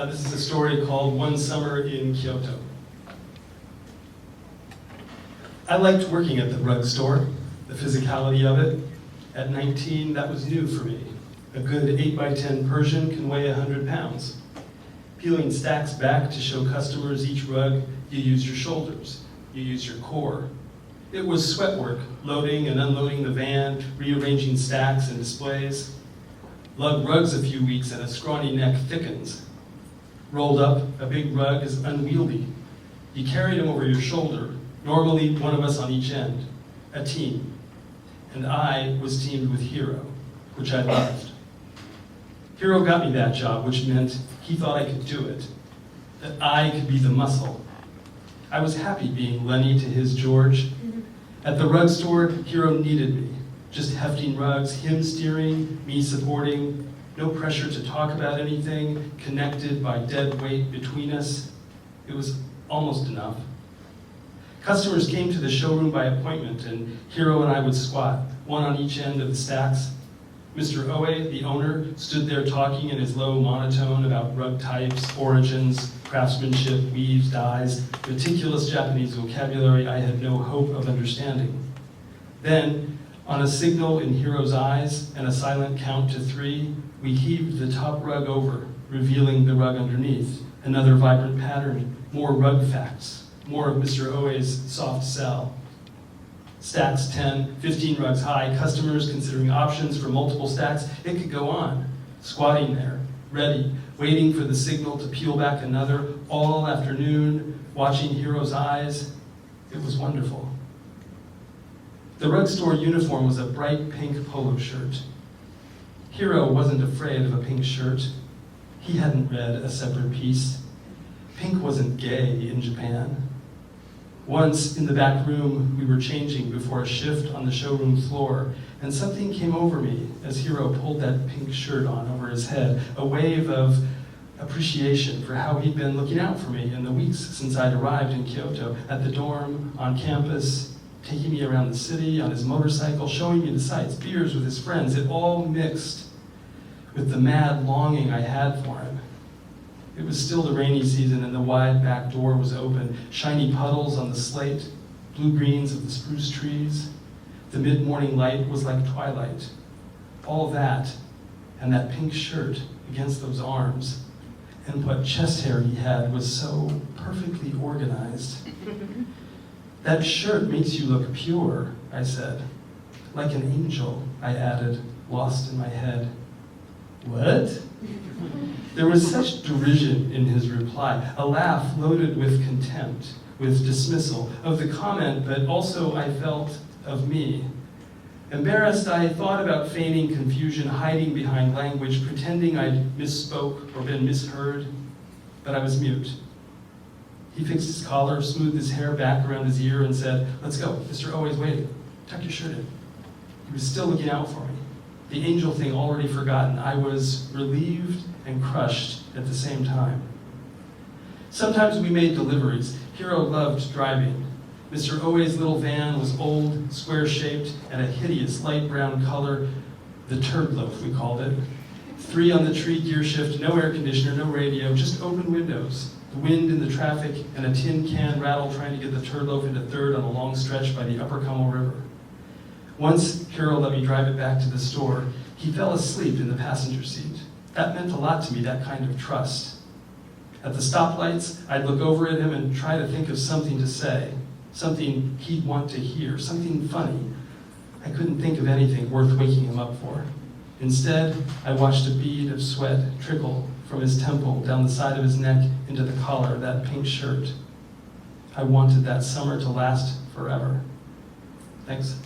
This is a story called One Summer in Kyoto. I liked working at the rug store, the physicality of it. At 19, that was new for me. A good 8x10 Persian can weigh 100 pounds. Peeling stacks back to show customers each rug, you use your shoulders, you use your core. It was sweat work, loading and unloading the van, rearranging stacks and displays. Lug rugs a few weeks and a scrawny neck thickens. Rolled up, a big rug is unwieldy. You carried him over your shoulder, normally one of us on each end, a team. And I was teamed with Hiro, which I loved. Hiro got me that job, which meant he thought I could do it, that I could be the muscle. I was happy being Lenny to his George. At the rug store, Hiro needed me. Just hefting rugs, him steering, me supporting, no pressure to talk about anything, connected by dead weight between us. It was almost enough. Customers came to the showroom by appointment, and Hiro and I would squat, one on each end of the stacks. Mr. Oe, the owner, stood there talking in his low monotone about rug types, origins, craftsmanship, weaves, dyes, meticulous Japanese vocabulary I had no hope of understanding. Then, on a signal in Hiro's eyes and a silent count to 3, we heaved the top rug over, revealing the rug underneath. Another vibrant pattern, more rug facts, more of Mr. Oe's soft sell. Stacks 10, 15 rugs high, customers considering options for multiple stacks. It could go on, squatting there, ready, waiting for the signal to peel back another, all afternoon, watching Hiro's eyes. It was wonderful. The rug store uniform was a bright pink polo shirt. Hiro wasn't afraid of a pink shirt. He hadn't read A Separate Piece. Pink wasn't gay in Japan. Once, in the back room, we were changing before a shift on the showroom floor, and something came over me as Hiro pulled that pink shirt on over his head, a wave of appreciation for how he'd been looking out for me in the weeks since I'd arrived in Kyoto, at the dorm, on campus, taking me around the city, on his motorcycle, showing me the sights, beers with his friends. It all mixed with the mad longing I had for him. It was still the rainy season and the wide back door was open, shiny puddles on the slate, blue-greens of the spruce trees. The mid-morning light was like twilight. All that, and that pink shirt against those arms, and what chest hair he had was so perfectly organized. That shirt makes you look pure, I said. Like an angel, I added, lost in my head. What? There was such derision in his reply, a laugh loaded with contempt, with dismissal of the comment, but also, I felt, of me. Embarrassed, I thought about feigning confusion, hiding behind language, pretending I'd misspoke or been misheard, but I was mute. He fixed his collar, smoothed his hair back around his ear, and said, "Let's go, Mr. Oe's waiting. Tuck your shirt in." He was still looking out for me. The angel thing already forgotten. I was relieved and crushed at the same time. Sometimes we made deliveries. Hiro loved driving. Mr. Oe's little van was old, square-shaped, and a hideous light brown color, the turd loaf, we called it. 3 on the tree gear shift, no air conditioner, no radio, just open windows. The wind in the traffic, and a tin can rattle trying to get the turd loaf into 3rd on a long stretch by the Upper Como River. Once Hiro let me drive it back to the store, he fell asleep in the passenger seat. That meant a lot to me, that kind of trust. At the stoplights, I'd look over at him and try to think of something to say, something he'd want to hear, something funny. I couldn't think of anything worth waking him up for. Instead, I watched a bead of sweat trickle from his temple down the side of his neck into the collar of that pink shirt. I wanted that summer to last forever. Thanks.